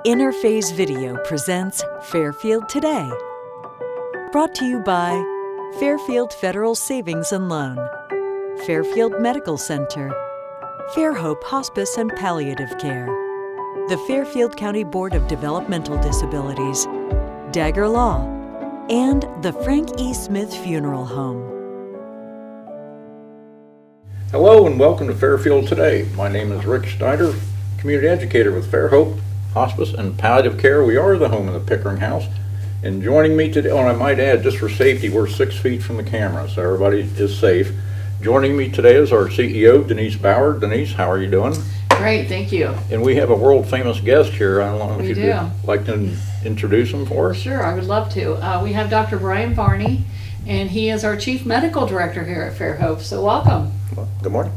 Interphase Video presents Fairfield Today. Brought to you by Fairfield Federal Savings and Loan, Fairfield Medical Center, Fairhope Hospice and Palliative Care, the Fairfield County Board of Developmental Disabilities, Dagger Law, and the Frank E. Smith Funeral Home. Hello and welcome to Fairfield Today. My name is Rick Snyder, community educator with Fairhope, Hospice, and Palliative Care. We are the home of the Pickering House. And joining me today, I might add, just for safety, we're 6 feet from the camera, so everybody is safe. Joining me today is our CEO, Denise Bauer. Denise, how are you doing? Great, thank you. And we have a world-famous guest here. I don't know if you'd like to introduce him for us. Sure, I would love to. We have Dr. Varney, and he is our Chief Medical Director here at Fairhope, so welcome. Well, good morning.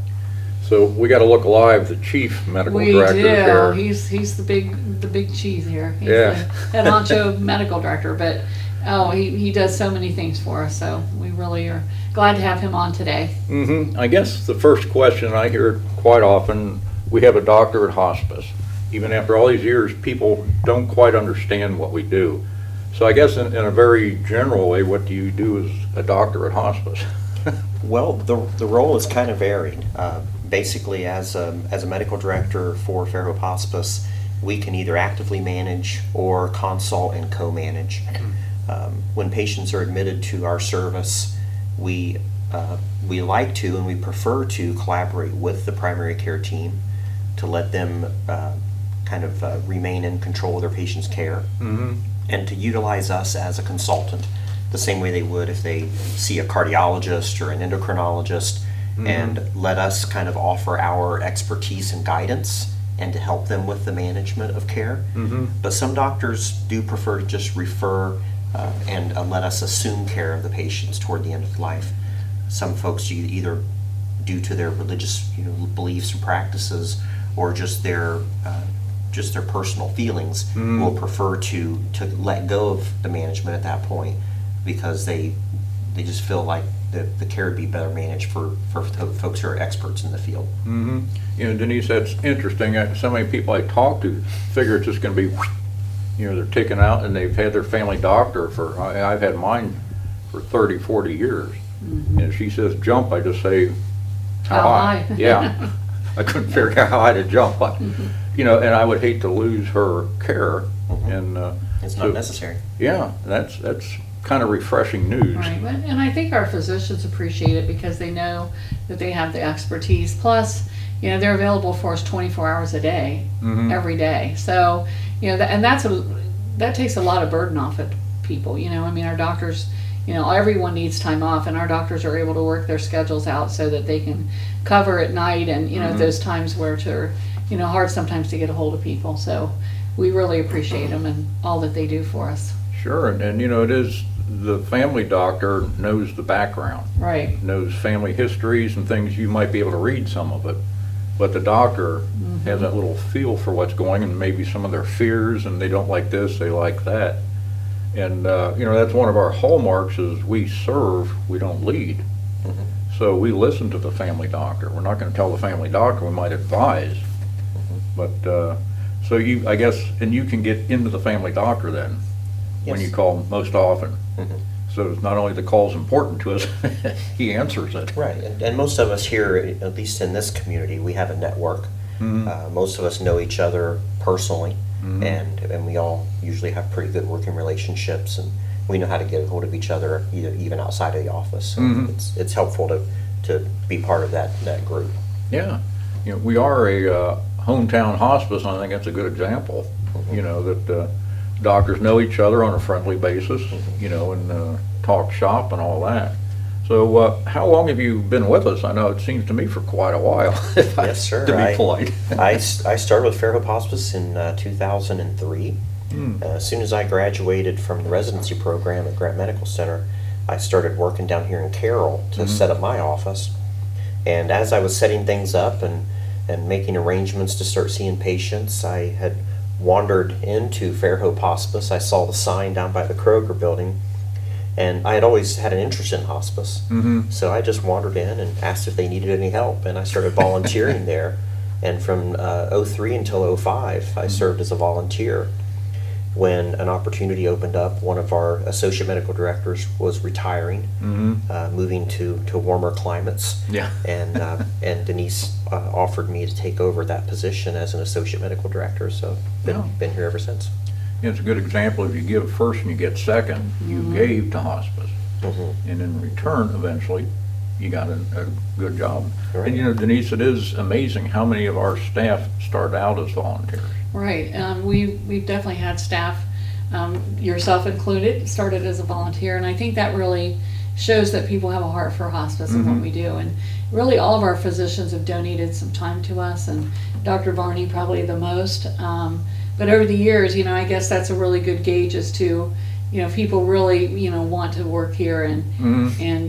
So we got to look alive, the Chief Medical Director here. He's the big chief here. He's Yeah. the head honcho medical director, but he does so many things for us, so we really are glad to have him on today. I guess the first question I hear quite often, we have a doctor at hospice. Even after all these years, people don't quite understand what we do. So I guess in a very general way, what do you do as a doctor at hospice? Well, the role is kind of varied. Basically, as a medical director for Fairhope Hospice, we can either actively manage or consult and co-manage. When patients are admitted to our service, we like to and we prefer to collaborate with the primary care team to let them remain in control of their patient's care, and to utilize us as a consultant the same way they would if they see a cardiologist or an endocrinologist, and let us kind of offer our expertise and guidance and to help them with the management of care. But some doctors do prefer to just refer and let us assume care of the patients toward the end of life. Some folks, either due to their religious beliefs and practices or just their personal feelings, will prefer to let go of the management at that point because they just feel like the care would be better managed for folks who are experts in the field. Denise, that's interesting. So many people I talk to figure it's just going to be, they're taken out and they've had their family doctor for, I've had mine for 30, 40 years. And if she says jump, I just say, how high? Yeah. I couldn't figure out how high to jump, but, and I would hate to lose her care. And it's not necessary. Yeah, that's kind of refreshing news. Right, and I think our physicians appreciate it because they know that they have the expertise. Plus, they're available for us 24 hours a day, every day. So, that takes a lot of burden off of people. Our doctors, everyone needs time off, and our doctors are able to work their schedules out so that they can cover at night and those times where it's hard sometimes to get a hold of people. So we really appreciate them and all that they do for us. Sure, and it is, the family doctor knows the background, right? Knows family histories and things. You might be able to read some of it, but the doctor has that little feel for what's going and maybe some of their fears, and they don't like this, they like that. And that's one of our hallmarks is we serve, we don't lead. So we listen to the family doctor. We're not going to tell the family doctor, we might advise. But so I guess, and you can get into the family doctor then. When you call most often. So it's not only the call's important to us, he answers it. Right, and most of us here, at least in this community, we have a network. Most of us know each other personally, and we all usually have pretty good working relationships, and we know how to get a hold of each other even outside of the office. So it's helpful to be part of that group. Yeah, we are a hometown hospice, and I think that's a good example. That doctors know each other on a friendly basis, and talk shop and all that. So how long have you been with us? I know it seems to me for quite a while. Yes, sir. To be polite. I started with Fairhope Hospice in 2003. As soon as I graduated from the residency program at Grant Medical Center, I started working down here in Carroll to set up my office. And as I was setting things up and making arrangements to start seeing patients, I had wandered into Fairhope Hospice. I saw the sign down by the Kroger building, and I had always had an interest in hospice. So I just wandered in and asked if they needed any help, and I started volunteering there. And from '03 until '05, I served as a volunteer. When an opportunity opened up, one of our associate medical directors was retiring, moving to warmer climates. Yeah. And Denise offered me to take over that position as an associate medical director. So been here ever since. It's a good example. If you give first and you get second, you gave to hospice. And in return, eventually, you got a good job. Right. And you know, Denise, it is amazing how many of our staff start out as volunteers. Right. We've definitely had staff, yourself included, started as a volunteer, and I think that really shows that people have a heart for hospice and what we do. And really, all of our physicians have donated some time to us, and Dr. Varney probably the most. But over the years, you know, I guess that's a really good gauge as to, you know, if people really, you know, want to work here and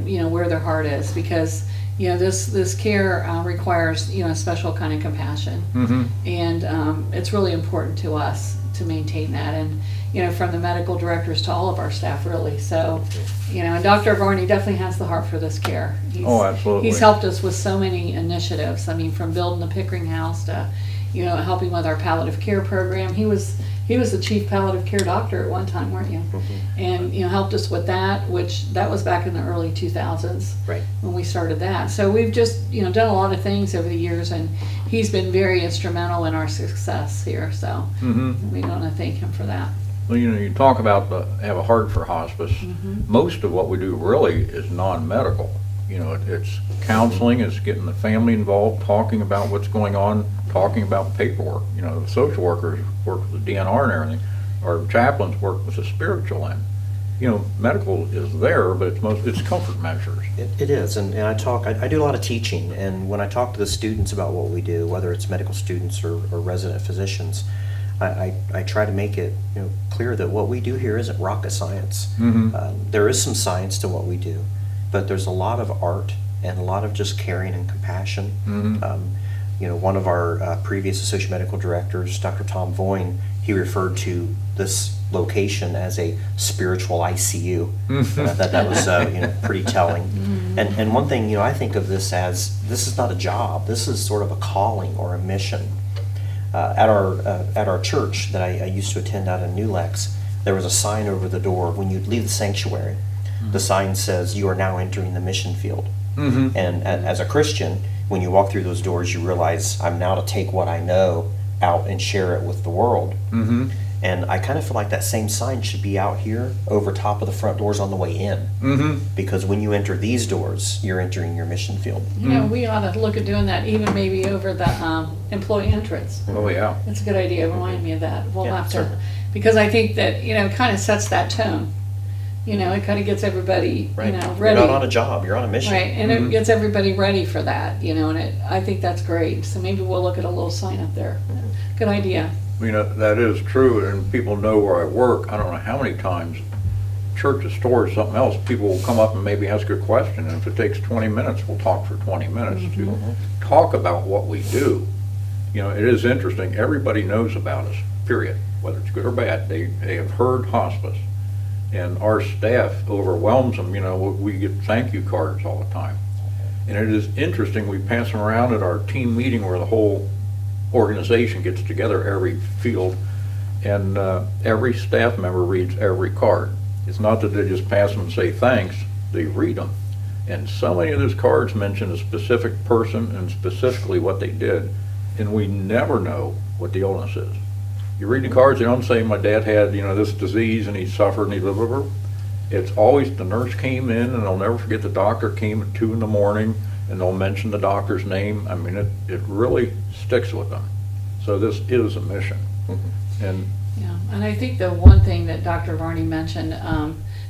you know, where their heart is, because, you know, this care requires, you know, a special kind of compassion, and it's really important to us to maintain that, and, you know, from the medical directors to all of our staff, really. So, you know, and Dr. Varney definitely has the heart for this care. Absolutely. He's helped us with so many initiatives. I mean, from building the Pickering House to, you know, helping with our palliative care program. He was the chief palliative care doctor at one time, weren't you? And, you know, helped us with that, which that was back in the early 2000s, Right. when we started that. So we've just, you know, done a lot of things over the years, and he's been very instrumental in our success here. So we want to thank him for that. Well, you know, you talk about have a heart for hospice. Most of what we do really is non-medical. You know, it's counseling, it's getting the family involved, talking about what's going on, talking about paperwork. You know, the social workers work with the DNR and everything. Our chaplains work with the spiritual end. You know, medical is there, but it's comfort measures. It is, and I do a lot of teaching, and when I talk to the students about what we do, whether it's medical students or resident physicians, I try to make it, you know, clear that what we do here isn't rocket science. There is some science to what we do, but there's a lot of art and a lot of just caring and compassion. You know, one of our previous associate medical directors, Dr. Tom Voyne, he referred to this location as a spiritual ICU. That was you know, pretty telling. And one thing, you know, I think of this as, this is not a job. This is sort of a calling or a mission. At our church that I used to attend out in New Lex, there was a sign over the door when you leave the sanctuary. The sign says, "You are now entering the mission field." And as a Christian, when you walk through those doors, you realize, I'm now to take what I know out and share it with the world. And I kind of feel like that same sign should be out here over top of the front doors on the way in. Because when you enter these doors, you're entering your mission field. You know, we ought to look at doing that even maybe over the employee entrance. Oh, yeah. That's a good idea. Remind me of that. We'll Yeah, have to, certainly. because I think that, you know, it kind of sets that tone. You know, it kind of gets everybody, Right. you know, You're ready. not on a job, you're on a mission. Right, and it gets everybody ready for that, you know, and I think that's great. So maybe we'll look at a little sign up there. Good idea. You know, that is true, and people know where I work. I don't know how many times, church, a store, or something else, people will come up and maybe ask a question, and if it takes 20 minutes, we'll talk for 20 minutes to talk about what we do. You know, it is interesting. Everybody knows about us, period, whether it's good or bad. They have heard hospice, and our staff overwhelms them. You know, we get thank you cards all the time. And it is interesting, we pass them around at our team meeting where the whole organization gets together, every field, and every staff member reads every card. It's not that they just pass them and say thanks, they read them. And so many of those cards mention a specific person and specifically what they did, and we never know what the illness is. You read the cards, they don't say my dad had, you know, this disease and he suffered and he blah, blah, blah. It's always the nurse came in, and I'll never forget the doctor came at 2 in the morning, and they'll mention the doctor's name. I mean, it really sticks with them. So this is a mission. And Yeah, and I think the one thing that Dr. Varney mentioned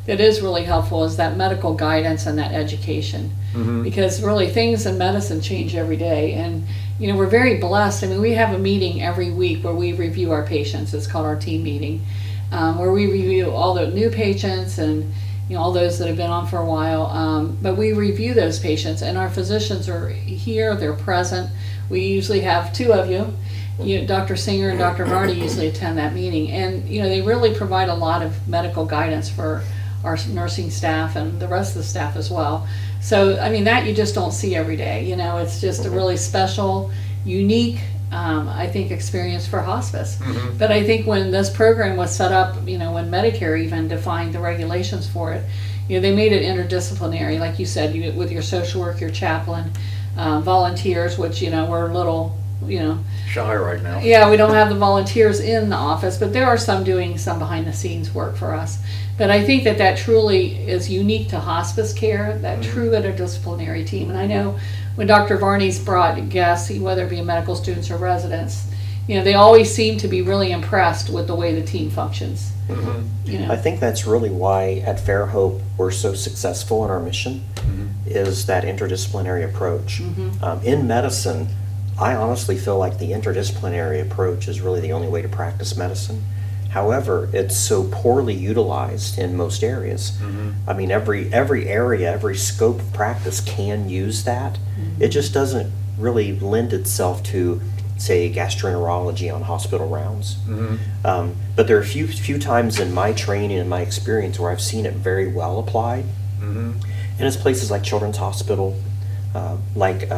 that is really helpful is that medical guidance and that education. Because really things in medicine change every day, and you know, we're very blessed. I mean, we have a meeting every week where we review our patients. It's called our team meeting, where we review all the new patients and, you know, all those that have been on for a while. But we review those patients, and our physicians are here, they're present. We usually have 2 of you. Dr. Singer and Dr. Varney usually attend that meeting, and you know, they really provide a lot of medical guidance for our nursing staff and the rest of the staff as well. So I mean, that you just don't see every day. You know, it's just a really special, unique I think, experience for hospice. But I think when this program was set up, when Medicare even defined the regulations for it, they made it interdisciplinary, like you said, with your social work, your chaplain, volunteers, which, we're a little, Shy right now. yeah, we don't have the volunteers in the office, but there are some doing some behind the scenes work for us. But I think that truly is unique to hospice care, that true interdisciplinary team. And I know when Dr. Varney's brought guests, whether it be medical students or residents, they always seem to be really impressed with the way the team functions. I think that's really why at Fairhope we're so successful in our mission, is that interdisciplinary approach. In medicine, I honestly feel like the interdisciplinary approach is really the only way to practice medicine. However, it's so poorly utilized in most areas. I mean, every area, every scope of practice can use that. It just doesn't really lend itself to, say, gastroenterology on hospital rounds. But there are a few times in my training and my experience where I've seen it very well applied. And it's places like Children's Hospital, like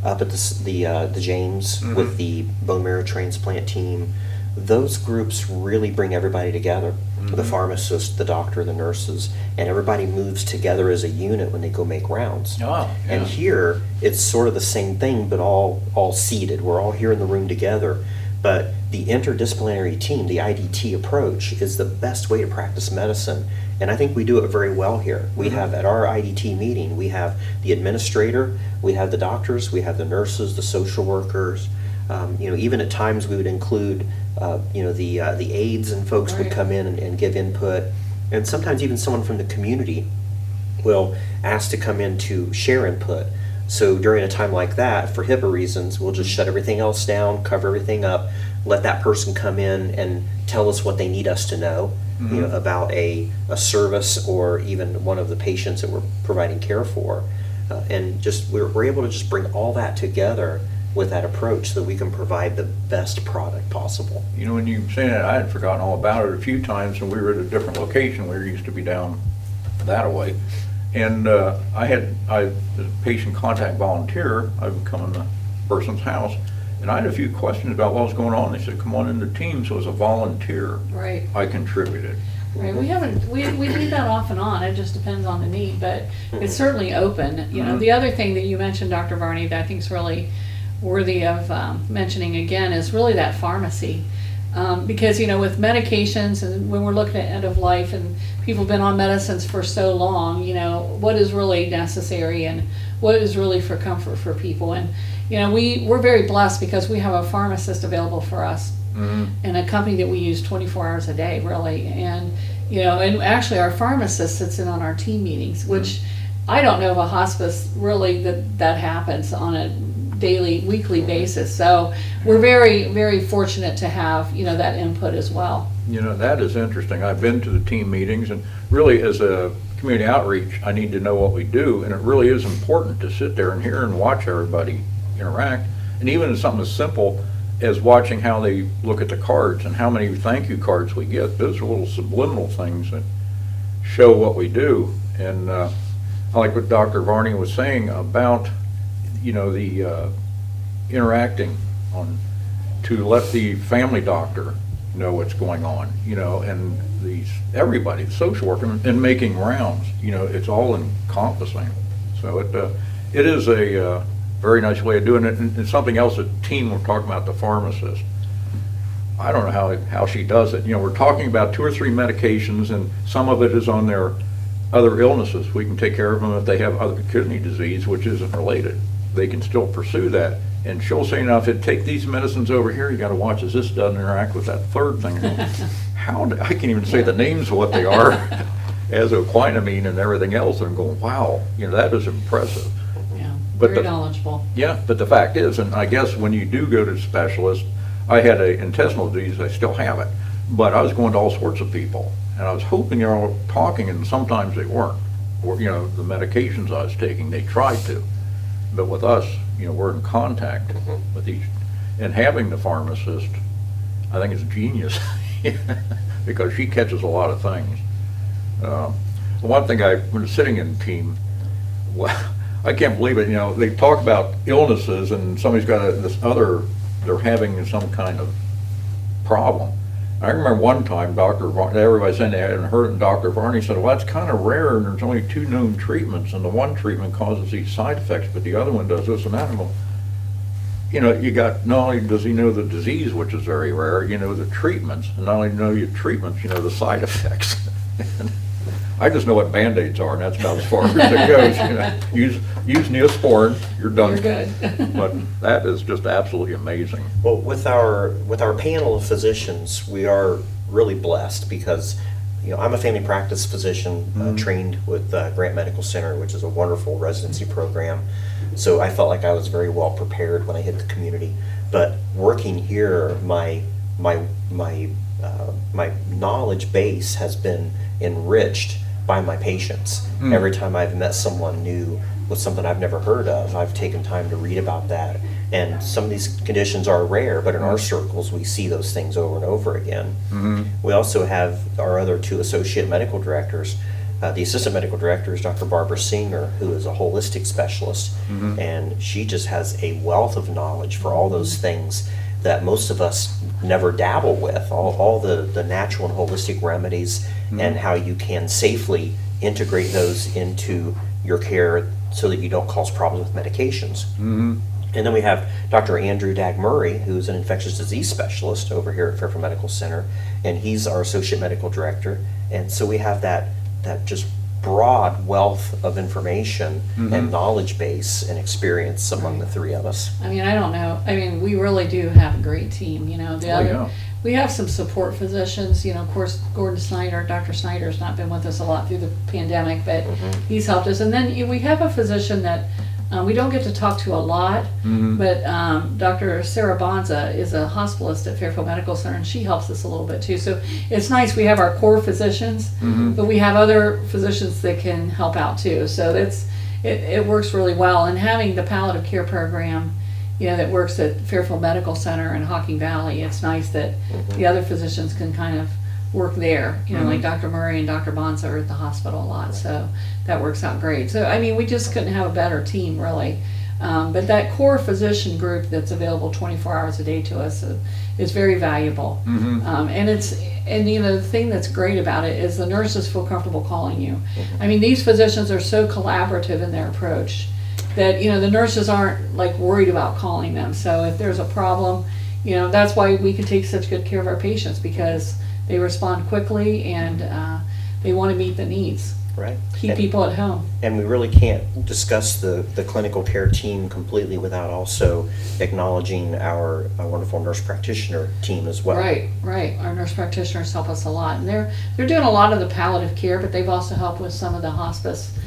up at the James with the bone marrow transplant team. Those groups really bring everybody together, the pharmacist, the doctor, the nurses, and everybody moves together as a unit when they go make rounds. And here, it's sort of the same thing, but all seated. We're all here in the room together. But the interdisciplinary team, the IDT approach, is the best way to practice medicine. And I think we do it very well here. We have, at our IDT meeting, we have the administrator, we have the doctors, we have the nurses, the social workers. Even at times we would include, the aides, and folks would come in and give input. And sometimes even someone from the community will ask to come in to share input. So during a time like that, for HIPAA reasons, we'll just shut everything else down, cover everything up, let that person come in and tell us what they need us to know, about a service or even one of the patients that we're providing care for. And just we're able to just bring all that together with that approach so that we can provide the best product possible. When you were saying that, I had forgotten all about it a few times, and we were at a different location. We used to be down that way. And I as a patient contact volunteer, I would come in the person's house, and I had a few questions about what was going on. They said, come on in the team. So as a volunteer, I contributed. Right, we do that off and on. It just depends on the need, but it's certainly open. The other thing that you mentioned, Dr. Varney, that I think is really worthy of mentioning again is really that pharmacy. Because, with medications, and when we're looking at end of life and people have been on medicines for so long, what is really necessary and what is really for comfort for people. And, we're very blessed because we have a pharmacist available for us and a company that we use 24 hours a day, really. And, and actually our pharmacist sits in on our team meetings, which I don't know of a hospice really that happens on a weekly basis. So we're very, very fortunate to have, that input as well. That is interesting. I've been to the team meetings, and really as a community outreach, I need to know what we do, and it really is important to sit there and hear and watch everybody interact. And even something as simple as watching how they look at the cards and how many thank you cards we get. Those are little subliminal things that show what we do. And I like what Dr. Varney was saying about the interacting to let the family doctor know what's going on, and everybody, the social worker, and making rounds, it's all encompassing. So it is a very nice way of doing it. And something else that team we're talking about, the pharmacist. I don't know how she does it. We're talking about 2 or 3 medications, and some of it is on their other illnesses. We can take care of them if they have other kidney disease, which isn't related. They can still pursue that. And she'll say, now if it take these medicines over here, you got to watch as this doesn't interact with that third thing. I can't even say the names of what they are, azoquinamine and everything else. And I'm going, wow, that is impressive. Yeah, but very knowledgeable. Yeah, but the fact is, and I guess when you do go to the specialist, I had an intestinal disease, I still have it, but I was going to all sorts of people, and I was hoping they were all talking, and sometimes they weren't. Or, the medications I was taking, they tried to. But with us, we're in contact with each, and having the pharmacist, I think is genius because she catches a lot of things. One thing when sitting in team, well, I can't believe it. They talk about illnesses, and somebody's got this other they're having some kind of problem. I remember one time everybody said they hadn't heard it, and Dr. Varney said, well, that's kind of rare, and there's only 2 known treatments, and the one treatment causes these side effects, but the other one does this and that. And well, you got, not only does he know the disease, which is very rare, you know the treatments, and not only know your treatments, you know the side effects. I just know what Band-Aids are, and that's about as far as it goes. Use Neosporin, you're done. You're good. But that is just absolutely amazing. Well, with our panel of physicians, we are really blessed because, I'm a family practice physician trained with Grant Medical Center, which is a wonderful residency program. So I felt like I was very well prepared when I hit the community. But working here, my knowledge base has been enriched by my patients. Every time I've met someone new with something I've never heard of, I've taken time to read about that. And some of these conditions are rare, but in our circles we see those things over and over again. We also have our other 2 associate medical directors. The assistant medical director is Dr. Barbara Singer, who is a holistic specialist, and she just has a wealth of knowledge for all those things that most of us never dabble with, all the natural and holistic remedies, and how you can safely integrate those into your care so that you don't cause problems with medications. And then we have Dr. Andrew Dag-Murray, who's an infectious disease specialist over here at Fairfield Medical Center, and he's our associate medical director. And so we have that just broad wealth of information and knowledge base and experience among the 3 of us. I mean, I don't know. I mean, we really do have a great team. Yeah. We have some support physicians. Of course, Gordon Snyder, Dr. Snyder's not been with us a lot through the pandemic, but he's helped us. And then we have a physician that we don't get to talk to a lot, but Dr. Sarah Bonza is a hospitalist at Fairfield Medical Center, and she helps us a little bit too. So it's nice. We have our core physicians, but we have other physicians that can help out too. So it works really well. And having the palliative care program, that works at Fairfield Medical Center in Hocking Valley, it's nice that the other physicians can kind of work there. Like Dr. Murray and Dr. Bonza are at the hospital a lot, so that works out great. So I mean, we just couldn't have a better team, really. But that core physician group that's available 24 hours a day to us is very valuable. And the thing that's great about it is the nurses feel comfortable calling you. I mean, these physicians are so collaborative in their approach that the nurses aren't like worried about calling them. So if there's a problem, that's why we can take such good care of our patients, because they respond quickly and they want to meet the needs. Right. Keep people at home. And we really can't discuss the clinical care team completely without also acknowledging our wonderful nurse practitioner team as well. Right. Our nurse practitioners help us a lot, and they're doing a lot of the palliative care, but they've also helped with some of the hospice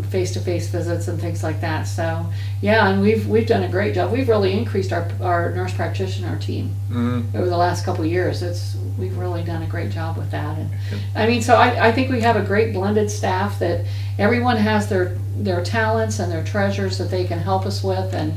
face-to-face visits and things like that. So yeah, and we've done a great job. We've really increased our nurse practitioner team over the last couple of years. We've really done a great job with that. And I mean, so I think we have a great blended staff that everyone has their talents and their treasures that they can help us with, and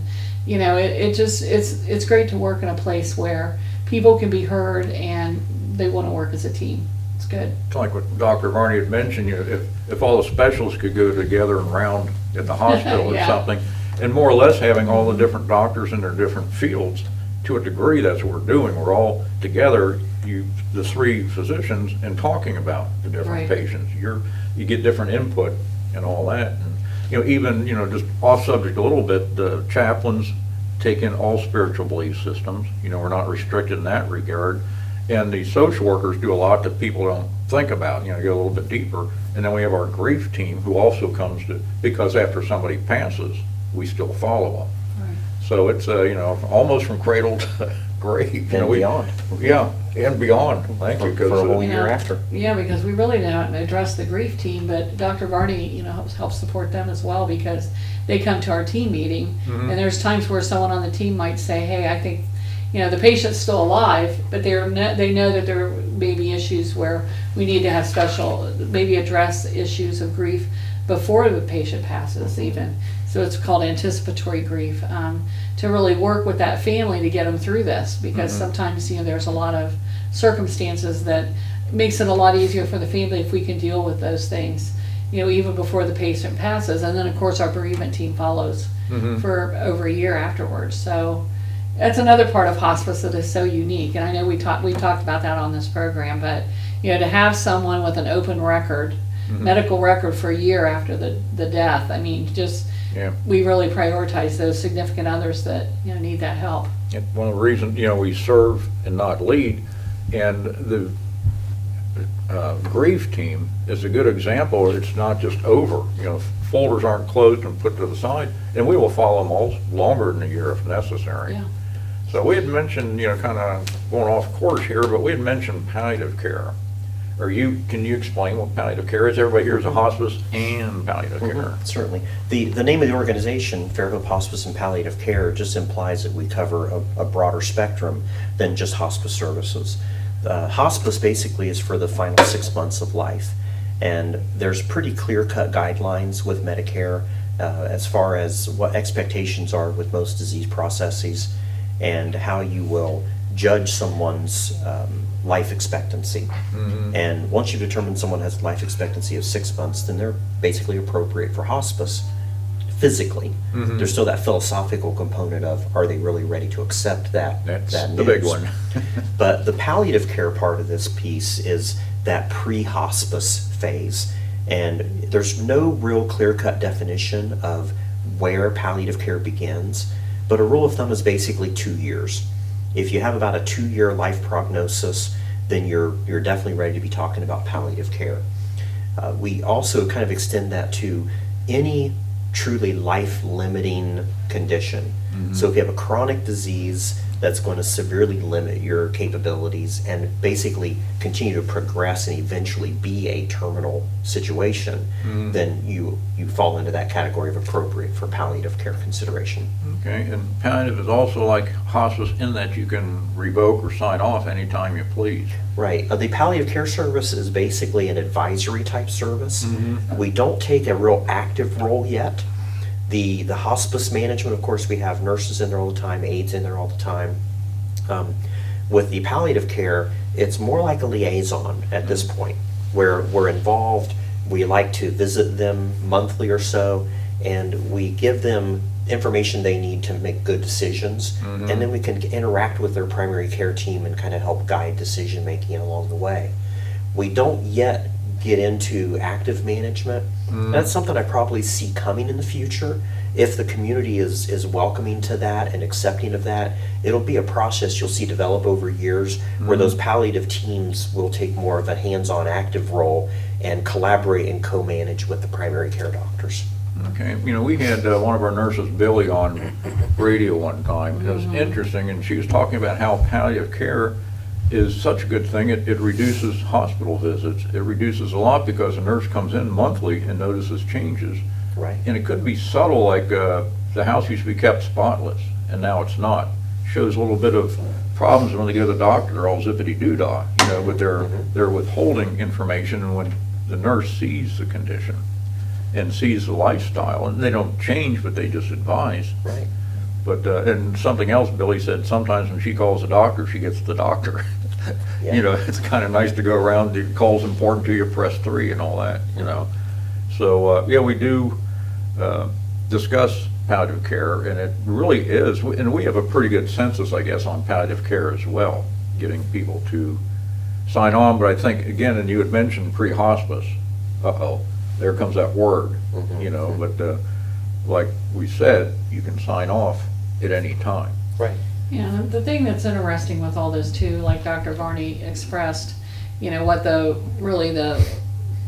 it's great to work in a place where people can be heard and they want to work as a team. It's good. It's like what Dr. Varney had mentioned, if all the specialists could go together and round at the hospital Yeah. or something, and more or less having all the different doctors in their different fields, to a degree, that's what we're doing. We're all together, the 3 physicians, and talking about the different patients. You get different input and all that. And, even, just off subject a little bit, the chaplains take in all spiritual belief systems. We're not restricted in that regard. And the social workers do a lot that people don't think about, get a little bit deeper. And then we have our grief team, who also comes to, because after somebody passes, we still follow them. Right. So it's, almost from cradle to grave. And beyond. Yeah, and beyond. Thank you. For a whole You year know, after. Yeah, because we really don't address the grief team, but Dr. Varney, helps support them as well, because they come to our team meeting, and there's times where someone on the team might say, hey, I think the patient's still alive, but they know that there may be issues where we need to have maybe address issues of grief before the patient passes even. So it's called anticipatory grief, to really work with that family to get them through this, because sometimes there's a lot of circumstances that makes it a lot easier for the family if we can deal with those things, even before the patient passes. And then of course our bereavement team follows for over a year afterwards. So that's another part of hospice that is so unique. And I know we talked about that on this program, but to have someone with an open record, medical record for a year after the death, I mean, just we really prioritize those significant others that need that help. And one of the reasons we serve and not lead, and the grief team is a good example. It's not just over. Folders aren't closed and put to the side, and we will follow them all longer than a year if necessary. Yeah. So we had mentioned, kind of going off course here, but we had mentioned palliative care. Can you explain what palliative care is? Everybody here is a hospice and palliative care. Certainly. The name of the organization, Fairhope Hospice and Palliative Care, just implies that we cover a broader spectrum than just hospice services. Hospice basically is for the final 6 months of life, and there's pretty clear-cut guidelines with Medicare as far as what expectations are with most disease processes and how you will judge someone's life expectancy. And once you determine someone has a life expectancy of 6 months, then they're basically appropriate for hospice physically. There's still that philosophical component of, are they really ready to accept that? That's that the news? big one. But the palliative care part of this piece is that pre-hospice phase. And there's no real clear-cut definition of where palliative care begins, but a rule of thumb is basically 2 years. If you have about a 2-year life prognosis, then you're definitely ready to be talking about palliative care. We also kind of extend that to any truly life-limiting condition. So if you have a chronic disease that's going to severely limit your capabilities and basically continue to progress and eventually be a terminal situation, then you fall into that category of appropriate for palliative care consideration. Okay, and palliative is also like hospice in that you can revoke or sign off anytime you please. Right. The palliative care service is basically an advisory type service. We don't take a real active role yet. The hospice management, of course, we have nurses in there all the time, aides in there all the time. With the palliative care, it's more like a liaison at this point, where we're involved. We like to visit them monthly or so, and we give them information they need to make good decisions, and then we can interact with their primary care team and kind of help guide decision making along the way. We don't yet get into active management. That's something I probably see coming in the future. If the community is welcoming to that and accepting of that, it'll be a process you'll see develop over years where those palliative teams will take more of a hands-on active role and collaborate and co-manage with the primary care doctors. Okay, we had one of our nurses, Billy, on radio one time. It was interesting, and she was talking about how palliative care is such a good thing. It reduces hospital visits. It reduces a lot because a nurse comes in monthly and notices changes. Right. And it could be subtle, like the house used to be kept spotless, and now it's not. Shows a little bit of problems when they go to the doctor. They're all zippity-doo-dah, but they're withholding information, and when the nurse sees the condition and sees the lifestyle, and they don't change, but they just advise. Right. But, and something else Billy said, sometimes when she calls the doctor, she gets the doctor. Yeah. It's kind of nice to go around, the call's important to you, press 3 and all that, So, we do discuss palliative care, and it really is, and we have a pretty good census, I guess, on palliative care as well, getting people to sign on. But I think, again, and you had mentioned pre-hospice, there comes that word, but like we said, you can sign off at any time. Right. Yeah, the thing that's interesting with all this too, like Dr. Varney expressed,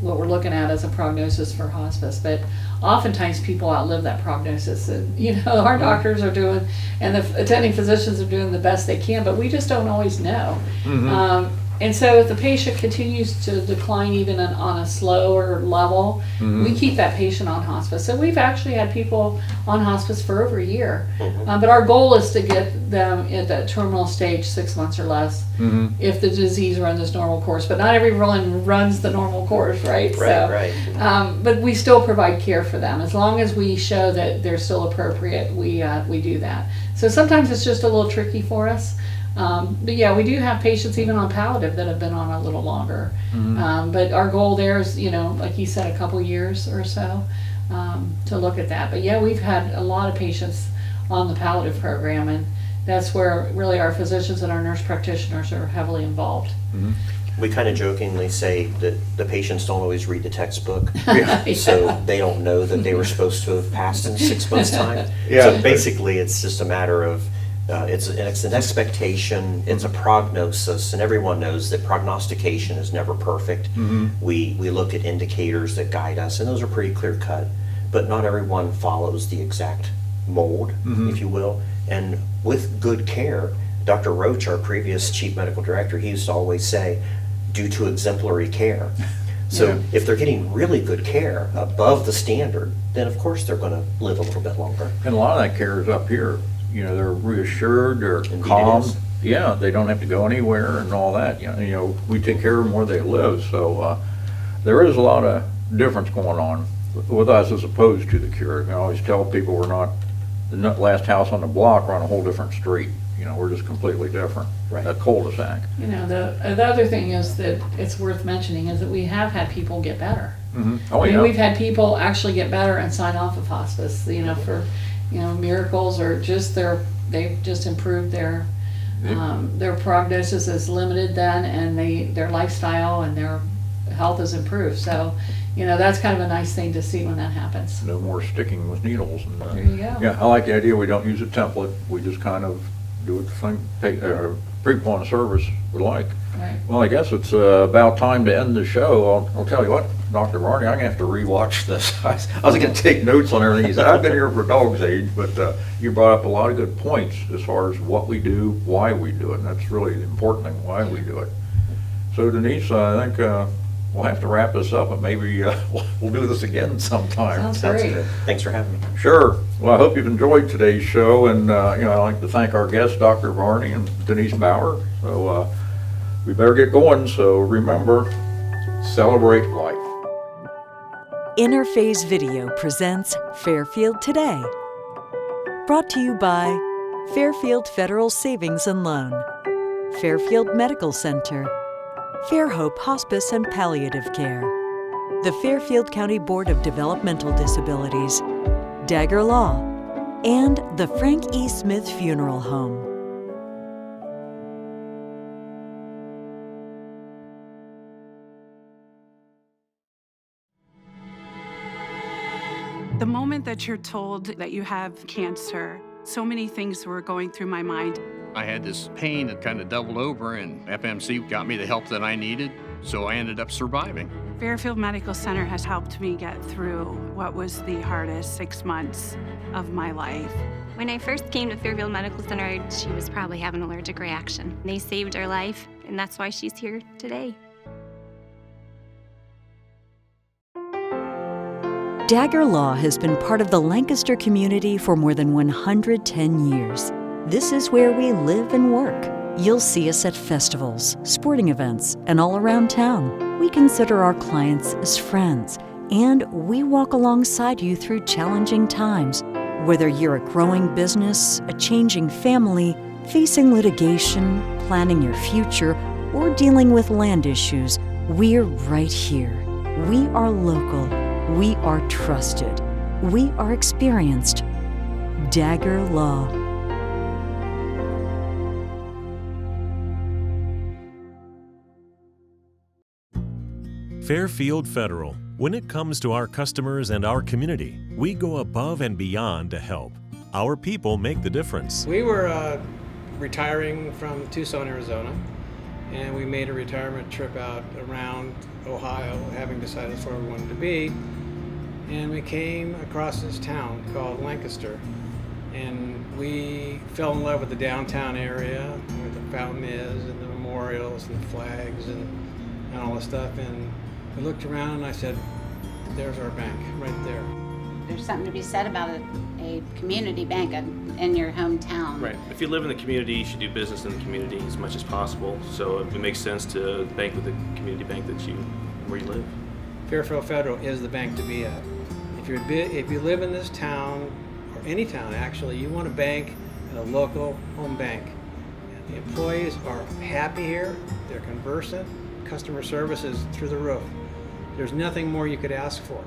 what we're looking at as a prognosis for hospice, but oftentimes people outlive that prognosis, and our doctors are doing, and the attending physicians are doing the best they can, but we just don't always know. And so if the patient continues to decline even on a slower level, we keep that patient on hospice. So we've actually had people on hospice for over a year. But our goal is to get them at that terminal stage, 6 months or less, if the disease runs its normal course. But not everyone runs the normal course, right? Right. But we still provide care for them. As long as we show that they're still appropriate, we do that. So sometimes it's just a little tricky for us. But yeah, we do have patients even on palliative that have been on a little longer. But our goal there is, like you said, a couple years or so to look at that. But yeah, we've had a lot of patients on the palliative program, and that's where really our physicians and our nurse practitioners are heavily involved. We kind of jokingly say that the patients don't always read the textbook, Yeah. so they don't know that they were supposed to have passed in 6 months' time. Yeah. So basically, it's just a matter of, it's an expectation, it's a prognosis, and everyone knows that prognostication is never perfect. We look at indicators that guide us, and those are pretty clear cut, but not everyone follows the exact mold, if you will. And with good care, Dr. Roach, our previous chief medical director, he used to always say, due to exemplary care. So if they're getting really good care above the standard, then of course they're going to live a little bit longer. And a lot of that care is up here. You know, they're reassured, they're Indeed calm. it is. Yeah, they don't have to go anywhere and all that. You know, we take care of them where they live. So there is a lot of difference going on with us as opposed to the cure. I always tell people we're not the last house on the block, we're on a whole different street. You know, we're just completely different. Right. A cul-de-sac. You know, the other thing is that it's worth mentioning is that we have had people get better. Oh, I mean, yeah. we've had people actually get better and sign off of hospice, you know, for, you know, miracles or just they've just improved their prognosis is limited then, and their lifestyle and their health is improved. So, you know, that's kind of a nice thing to see when that happens. No more sticking with needles. And, There you go. yeah, I like the idea we don't use a template. We just kind of do what the thing, people on the service would like. Right. Well, I guess it's about time to end the show. I'll tell you what, Dr. Varney, I'm going to have to rewatch this. I was going to take notes on everything he said. I've been here for a dog's age, but you brought up a lot of good points as far as what we do, why we do it, and that's really the important thing, why we do it. So Denise, I think we'll have to wrap this up, and maybe we'll do this again sometime. Sounds great. good. Thanks for having me. Sure. Well, I hope you've enjoyed today's show, and you know, I'd like to thank our guests, Dr. Varney and Denise Bauer. So we better get going. So remember, celebrate life. Interphase Video presents Fairfield Today. Brought to you by Fairfield Federal Savings and Loan, Fairfield Medical Center, Fairhope Hospice and Palliative Care, the Fairfield County Board of Developmental Disabilities, Dagger Law, and the Frank E. Smith Funeral Home. The moment that you're told that you have cancer, so many things were going through my mind. I had this pain that kind of doubled over, and FMC got me the help that I needed, so I ended up surviving. Fairfield Medical Center has helped me get through what was the hardest 6 months of my life. When I first came to Fairfield Medical Center, she was probably having an allergic reaction. They saved her life, and that's why she's here today. Dagger Law has been part of the Lancaster community for more than 110 years. This is where we live and work. You'll see us at festivals, sporting events, and all around town. We consider our clients as friends, and we walk alongside you through challenging times. Whether you're a growing business, a changing family, facing litigation, planning your future, or dealing with land issues, we're right here. We are local. We are trusted. We are experienced. Dagger Law. Fairfield Federal. When it comes to our customers and our community, we go above and beyond to help. Our people make the difference. We were retiring from Tucson, Arizona, and we made a retirement trip out around Ohio, having decided that's where we wanted to be. And we came across this town called Lancaster, and we fell in love with the downtown area, where the fountain is, and the memorials, and the flags, and all this stuff. And we looked around, and I said, "There's our bank, right there." There's something to be said about a community bank in your hometown. Right. If you live in the community, you should do business in the community as much as possible. So it makes sense to bank with the community bank where you live. Fairfield Federal is the bank to be at. If you live in this town, or any town actually, you want to bank at a local home bank. And the employees are happy here, they're conversant, customer service is through the roof. There's nothing more you could ask for.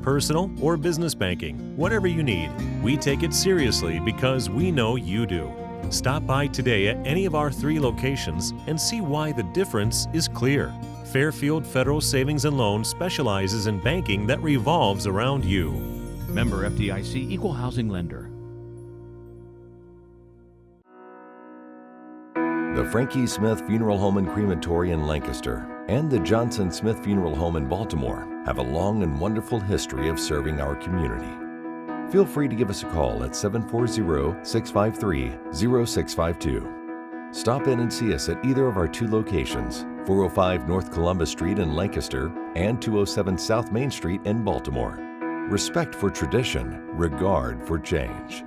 Personal or business banking, whatever you need, we take it seriously because we know you do. Stop by today at any of our 3 locations and see why the difference is clear. Fairfield Federal Savings and Loan specializes in banking that revolves around you. Member FDIC, Equal Housing Lender. The Frankie Smith Funeral Home and Crematory in Lancaster and the Johnson Smith Funeral Home in Baltimore have a long and wonderful history of serving our community. Feel free to give us a call at 740-653-0652. Stop in and see us at either of our 2 locations, 405 North Columbus Street in Lancaster and 207 South Main Street in Baltimore. Respect for tradition, regard for change.